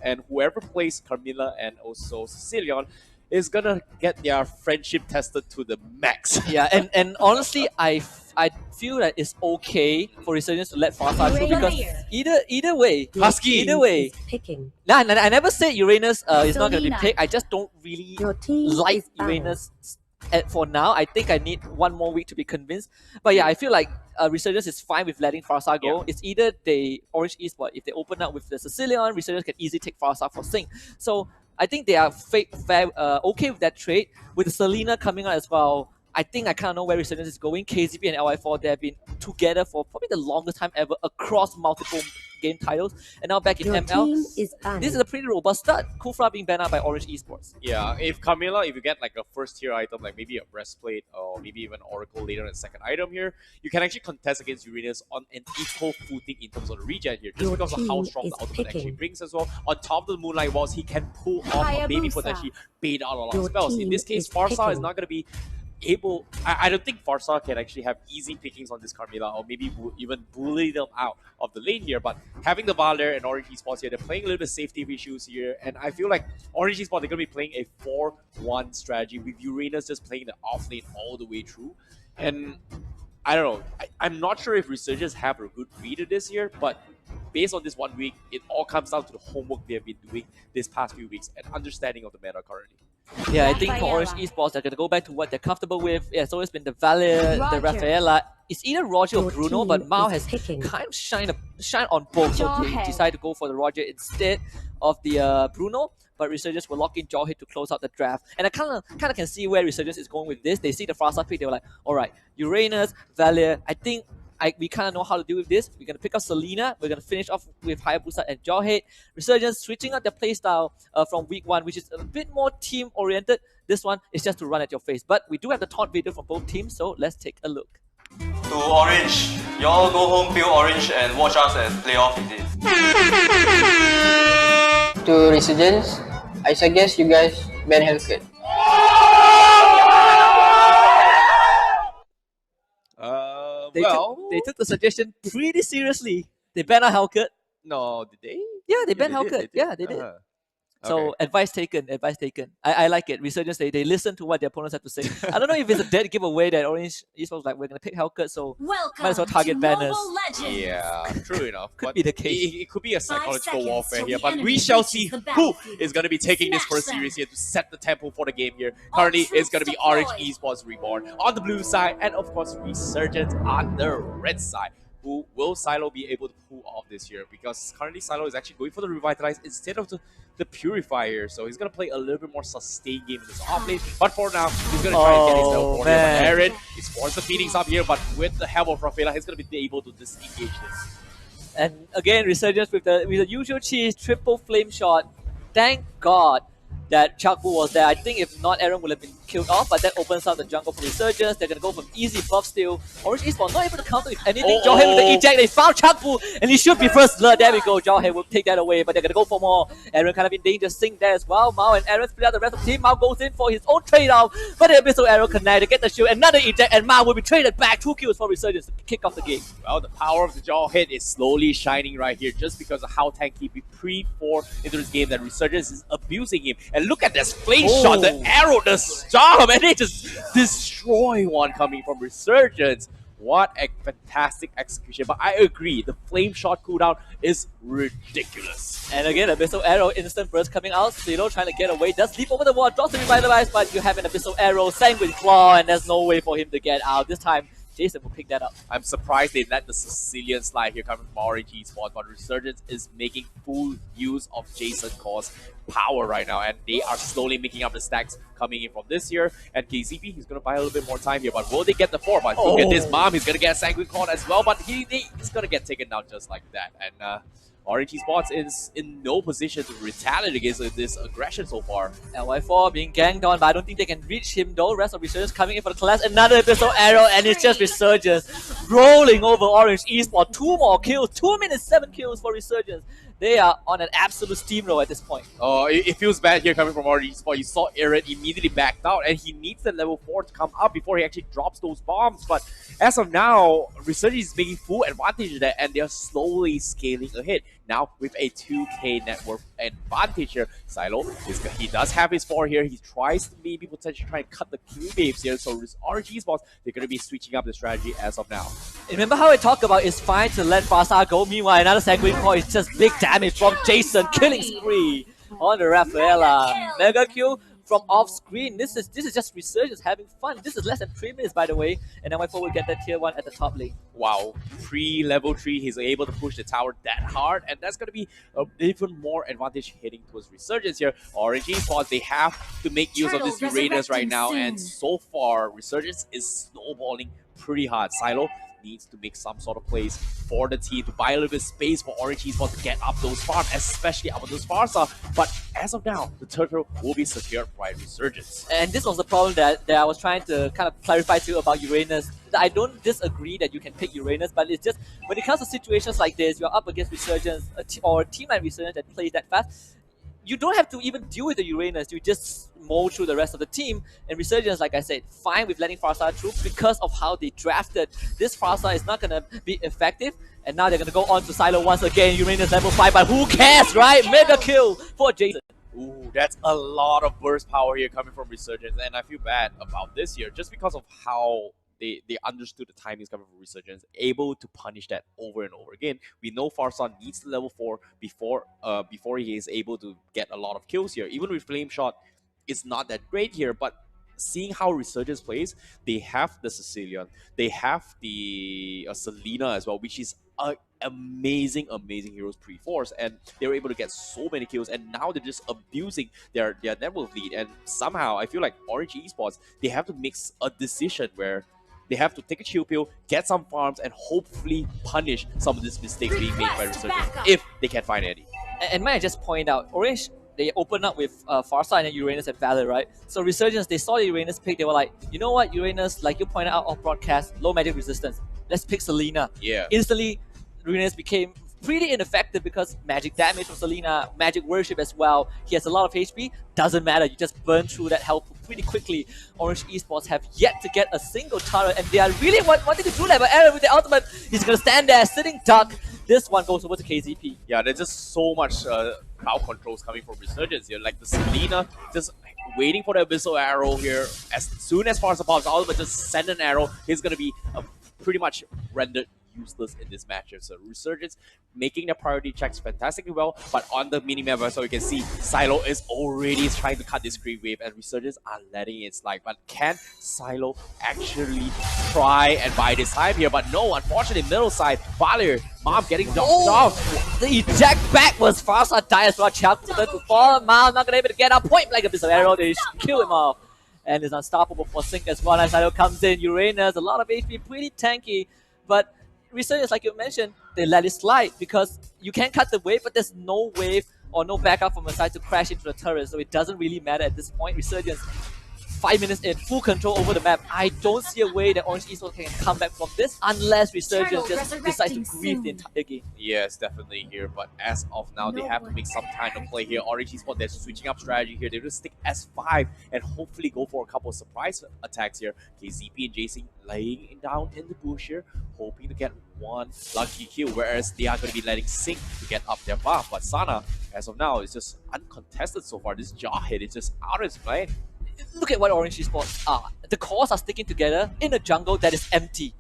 and whoever plays Carmilla and also Sicilian is gonna get their friendship tested to the max. Yeah, and honestly, I feel that it's okay for Resurgence to let Farsa through because either way, Husky. either way. Picking. Nah, I never said Uranus is not going to be Selena. picked. I just don't really Your team like is banned. Uranus for now. I think I need one more week to be convinced. But yeah, I feel like Resurgence is fine with letting Farsa go. Yeah. It's either they Orange Esport, if they open up with the Sicilian, Resurgence can easily take Farsa for Sing. So I think they are okay with that trade. With Selena coming out as well, I think I kind of know where Resurgence is going. KZP and LY4, they have been together for probably the longest time ever across multiple game titles, and now back in Your ML. team is banned. This is a pretty robust start. Kufra being banned out by Orange Esports. Yeah, if Carmilla, if you get like a first tier item, like maybe a breastplate or maybe even Oracle later in the second item here, you can actually contest against Uranus on an equal footing in terms of the regen here, just Your because of how team strong is the ultimate picking. actually brings as well. On top of the Moonlight Walls, he can pull off or maybe Hayabusa. potentially bait out a lot Your of spells. In team this case, is Farsa is picking. not going to be able. I don't think Farsa can actually have easy pickings on this Carmilla or maybe even bully them out of the lane here. But having the Valor and Orange Esports here, they're playing a little bit of safety issues here, and I feel like Orange Esports, they're going to be playing a 4-1 strategy with Uranus just playing the off lane all the way through. And I don't know, I'm not sure if Resurgence have a good read of this year, but based on this 1 week, it all comes down to the homework they have been doing this past few weeks and understanding of the meta currently. Yeah, I think for Orange Esports, they're going to go back to what they're comfortable with. Yeah, it's always been the Valiant, the Roger. Rafaela. It's either Roger or Your Bruno, team but Mao is has picking. kind of shine on both. So they Jawhead. decided to go for the Roger instead of the Bruno. But Resurgence will lock in Jawhead to close out the draft. And I kind of can see where Resurgence is going with this. They see the Farsa pick, they were like, all right, Uranus, Valiant. I think we kind of know how to deal with this. We're going to pick up Selena. We're going to finish off with Hayabusa and Jawhead. Resurgence switching up their playstyle from week 1, which is a bit more team-oriented. This one is just to run at your face. But we do have the taunt video from both teams, so let's take a look. To Orange, y'all go home, peel Orange and watch us and play off with it. To Resurgence, I suggest you guys ban Hellcat. They took the suggestion pretty seriously. They banned out Hellcat. No, did they? Yeah, they banned they did, Hellcat. they did. Yeah, they did. Uh-huh. So Okay. advice taken. I like it. Resurgence, they listen to what their opponents have to say. I don't know if it's a dead giveaway that Orange Esports was like, we're going to pick Hellcat, so Welcome might as well target to banners. Mobile Legends. Yeah, true enough. Could but be the case. It could be a psychological seconds warfare till here, the but we enemy shall reaches see the who battlefield. is going to be taking this Smash first them. series here to set the tempo for the game here. Currently, it's going to be Orange deployed. Esports Reborn on the blue side, and of course, Resurgence on the red side. Who will Silo be able to pull off this year? Because currently Silo is actually going for the Revitalize instead of the Purifier. So he's going to play a little bit more sustained game in this off lane. But for now, he's going to try and get his Oh, teleport here. But man. Aaron is forced the Phoenix up here, but with the help of Rafaela, he's going to be able to disengage this. And again, Resurgence with the usual cheese, triple flame shot. Thank God that Chakbu was there. I think if not, Aaron would have been killed off, but that opens up the jungle for Resurgence. They're going to go for easy buff steal. Orange Esports not able to counter with anything. Jawhead with the eject. They found Chakbu, and he should be first blood. There we go. Jawhead will take that away, but they're going to go for more. Aaron kind of in danger, Sing there as well. Mao and Aaron split out the rest of the team. Mao goes in for his own trade out, but the Abyssal Arrow connect to get the shield. Another eject, and Mao will be traded back. 2 kills for Resurgence to kick off the game. Well, the power of the Jawhead is slowly shining right here just because of how tanky we pre-4 into this game that Resurgence is abusing him. And look at this flame shot, the arrow, the storm, and they just destroy one coming from Resurgence. What a fantastic execution. But I agree, the flame shot cooldown is ridiculous. And again, Abyssal Arrow, instant burst coming out. Silo trying to get away, does leap over the wall, drops the Revitalize, but you have an Abyssal Arrow, Sanguine Claw, and there's no way for him to get out. This time, Jason will pick that up. I'm surprised they let the Sicilian slide here coming from Orange Esports, but Resurgence is making full use of Jason Core's power right now, and they are slowly making up the stacks coming in from this year. And KZP, he's going to buy a little bit more time here, but will they get the 4? But look at this mom, he's going to get a Sanguine Claw as well, but he's going to get taken down just like that. And Orange Esports is in no position to retaliate against this aggression so far. LY4 being ganged on, but I don't think they can reach him though. Rest of Resurgence coming in for the collapse. Another Abyssal Arrow, and it's just Resurgence rolling over Orange Esports. 2 more kills, 2 minutes, 7 kills for Resurgence. They are on an absolute steamroll at this point. Oh, it feels bad here coming from Orange Esports. You saw Aaron immediately backed out, and he needs the level 4 to come up before he actually drops those bombs. But as of now, Resurgence is making full advantage of that, and they're slowly scaling ahead. now with a 2k net worth advantage here. Silo, he does have his 4 here. He tries to maybe potentially try and cut the Q waves here. So RG Sports, they're going to be switching up the strategy as of now. Remember how I talked about it's fine to let Farsa go. Meanwhile, another sanguine point is just big damage from Jason. Killing spree on the Rafaela. Mega kill from off screen. This is just Resurgence having fun. This is less than 3 minutes, by the way. And now my will get that tier 1 at the top lane. Wow, pre-level 3, he's able to push the tower that hard, and that's going to be even more advantage heading towards Resurgence here. RNG Sports, they have to make use of this Uranus right now, and so far, Resurgence is snowballing pretty hard. Silo needs to make some sort of plays for the team to buy a little bit of space for RNG Sports to get up those farms, especially up on those Farsa. But as of now, the turtle will be secured by Resurgence. And this was the problem that I was trying to kind of clarify to you about Uranus. I don't disagree that you can pick Uranus, but it's just when it comes to situations like this, you're up against Resurgence or a team like Resurgence that plays that fast. You don't have to even deal with the Uranus. You just mow through the rest of the team. And Resurgence, like I said, fine with letting Farsa through because of how they drafted. This Farsa is not going to be effective. And now they're going to go on to Silo once again. Uranus level 5, but who cares, right? Mega kill for Jason. Ooh, that's a lot of burst power here coming from Resurgence. And I feel bad about this here just because of how they understood the timings coming from Resurgence, able to punish that over and over again. We know Farsa needs the level 4 before he is able to get a lot of kills here. Even with Flame Shot, it's not that great here, but seeing how Resurgence plays, they have the Sicilian, they have the Selena as well, which is amazing heroes pre-force, and they were able to get so many kills, and now they're just abusing their network lead. And somehow I feel like Orange Esports, they have to make a decision where they have to take a chill pill, get some farms, and hopefully punish some of these mistakes being made by Resurgence if they can find any. And might I just point out, Orange, they opened up with Farsa and then Uranus and Valor, right? So Resurgence, they saw the Uranus pick, they were like, you know what, Uranus, like you pointed out off broadcast, low magic resistance. Let's pick Selena. Yeah. Instantly, Uranus became pretty ineffective because magic damage from Selena, magic worship as well. He has a lot of HP, doesn't matter, you just burn through that health pretty quickly. Orange Esports have yet to get a single turret, and they are really wanting to do that, but Aaron with the ultimate, he's gonna stand there, sitting duck. This one goes over to KZP. Yeah, there's just so much crowd controls coming from Resurgence here. Like the Selena just waiting for the Abyssal Arrow here. As soon as Farsa pops out, but just send an arrow, he's gonna be pretty much rendered useless in this matchup. So Resurgence making their priority checks fantastically well, but on the minimap, so you can see Silo is already trying to cut this creep wave, and Resurgence are letting it slide. But can Silo actually try and buy this time here? But no, unfortunately, middle side, Valir, Mom getting knocked off. The eject back was Farsa die as well. Chuck to fall. Mom not gonna be able to get out point blank. Abyssal Arrow, they kill him off. And it's unstoppable for Sync as well. As Silo comes in, Uranus, a lot of HP, pretty tanky, but Resurgence, like you mentioned, they let it slide because you can cut the wave, but there's no wave or no backup from the side to crash into the turret, so it doesn't really matter at this point. Resurgence, 5 minutes in, full control over the map. I don't see a way that Orange Esports can come back from this unless Resurgence just decides to grief the entire game. Yes, definitely here, but as of now, they have to make some time to play here. Orange Esports, they're switching up strategy here. They're going to stick S5 and hopefully go for a couple of surprise attacks here. KZP and Jason laying down in the bush here, hoping to get one lucky kill, whereas they are going to be letting Sync to get up their buff. But Sana, as of now, is just uncontested so far. This jaw hit is just out of his play. Look at what Orange Esports are. The cores are sticking together in a jungle that is empty.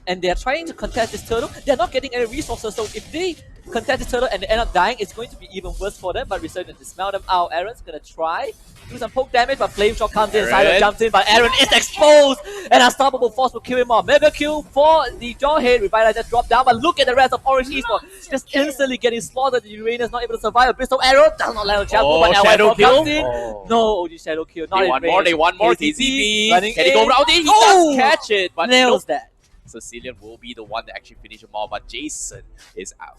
And they are trying to contest this turtle. They're not getting any resources, so if they contest this turtle and they end up dying, it's going to be even worse for them. But Resurgence to smell them out. Aaron's gonna try do some poke damage, but Flame Shot comes in, Silent jumps in, but Aaron is exposed! And Unstoppable Force will kill him off. Mega kill for the Jawhead. Revitalize dropped down, but look at the rest of Orange Esports. Just instantly getting slaughtered. The Uranus not able to survive. Abyssal Arrow does not land on Chapo, but Shadow kill? comes in. No, OG Shadow kill. Not They want more. KZP KZP. Can he go around it? He does catch it, but nails that. Sicilian will be the one that actually finish him off, but Jason is out.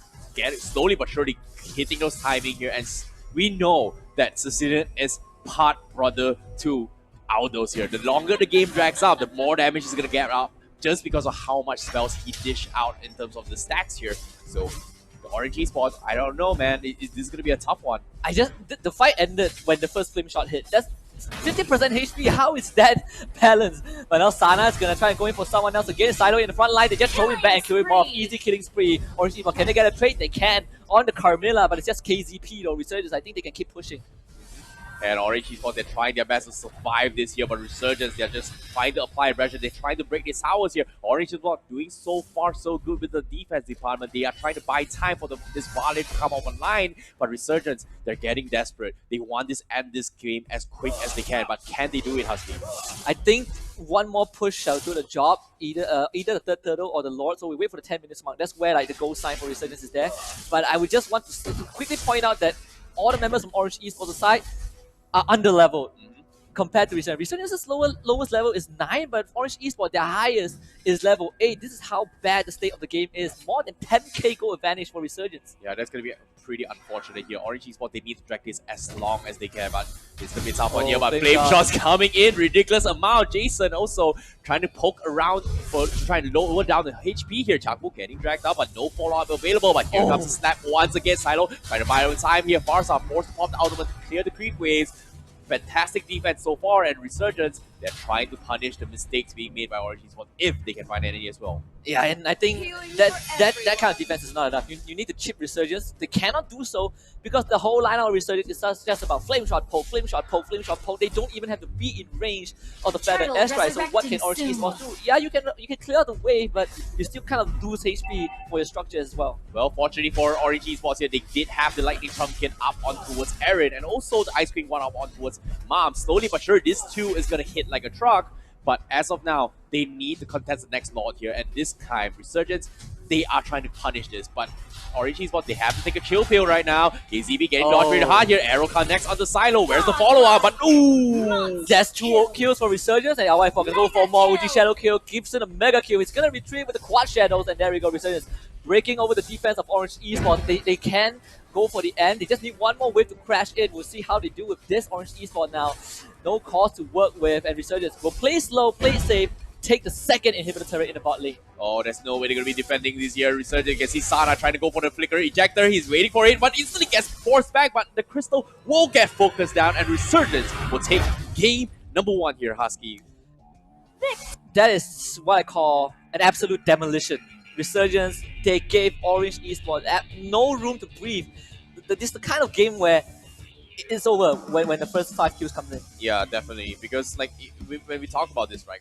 Slowly but surely hitting those timing here, and we know that Sicilian is part brother to Aldos here. The longer the game drags out, the more damage he's gonna get up, just because of how much spells he dish out in terms of the stacks here. So the Orange Esports, I don't know, man. This is gonna be a tough one. The fight ended when the first Flame Shot hit. That's 50% HP, how is that balanced? But now Sana is gonna try and go in for someone else again. Silo in the front line, they just throw him back and kill him off. Easy killing spree. Orange Esports, can they get a trade? They can. on the Carmilla, but it's just KZP though. Resurgence, I think they can keep pushing. And Orange Esports, they're trying their best to survive this year, but Resurgence, they're just trying to apply pressure. They're trying to break these towers here. Orange Esports doing so far so good with the defense department. They are trying to buy time for this Violet to come up online, but Resurgence, they're getting desperate. They want this end this game as quick as they can, but can they do it, Husky? I think one more push shall do the job, either the third turtle or the Lord. So we wait for the 10 minutes mark. That's where like the goal sign for Resurgence is there. But I would just want to quickly point out that all the members from Orange Esports side are under-leveled compared to Resurgence. Resurgence's lowest level is 9, but Orange Esports, their highest is level 8. This is how bad the state of the game is. More than 10k goal advantage for Resurgence. Yeah, that's going to be pretty unfortunate here. Orange Esports, they need to drag this as long as they can, but it's a bit tough one here. But flame shots coming in, ridiculous amount. Jason also trying to poke around to try and lower down the HP here. Chaku getting dragged up, but no follow-up available. But here comes the snap once again. Silo trying to buy on time here. Farsa forced to pop the ultimate to clear the creep waves. Fantastic defense so far, and Resurgence, they're trying to punish the mistakes being made by Orange Esports if they can find any as well. Yeah, and I think that kind of defense is not enough. You need to chip Resurgence. They cannot do so because the whole lineup of Resurgence is just about flame shot poke, flame shot poke, flame shot poke. They don't even have to be in range of the feather airstrike. So what can Orange Esports do? Yeah, you can clear the wave, but you still kind of lose HP for your structure as well. Well, fortunately for Orange Esports here, they did have the Lightning Pumpkin up on towards Aaron, and also the Ice Cream one up on towards Mom. Slowly but sure, this too is going to hit like a truck. But as of now, they need to contest the next Lord here. And this time, Resurgence, they are trying to punish this. But Orange Esports, they have to take a chill pill right now. KZB getting dodged really hard here. Arrow connects on the silo. Where's the follow-up? But ooh! That's 2 kills for Resurgence. And Awai can go for more Uji Shadow kill. Gibson a mega kill. He's going to retrieve with the quad shadows. And there we go, Resurgence. Breaking over the defense of Orange Esports. They can go for the end. They just need one more wave to crash in. We'll see how they do with this Orange Esports now. No cause to work with, and Resurgence will play slow, play safe, take the second inhibitor turret in the bot lane. Oh, there's no way they're going to be defending this here. Resurgence can see Sana trying to go for the flicker ejector. He's waiting for it, but instantly gets forced back, but the crystal will get focused down, and Resurgence will take game number 1 here, Husky. That is what I call an absolute demolition. Resurgence, they gave Orange Esports no room to breathe. This is the kind of game where it's over when the first 5 kills come in. Yeah, definitely. Because like when we talk about this, right?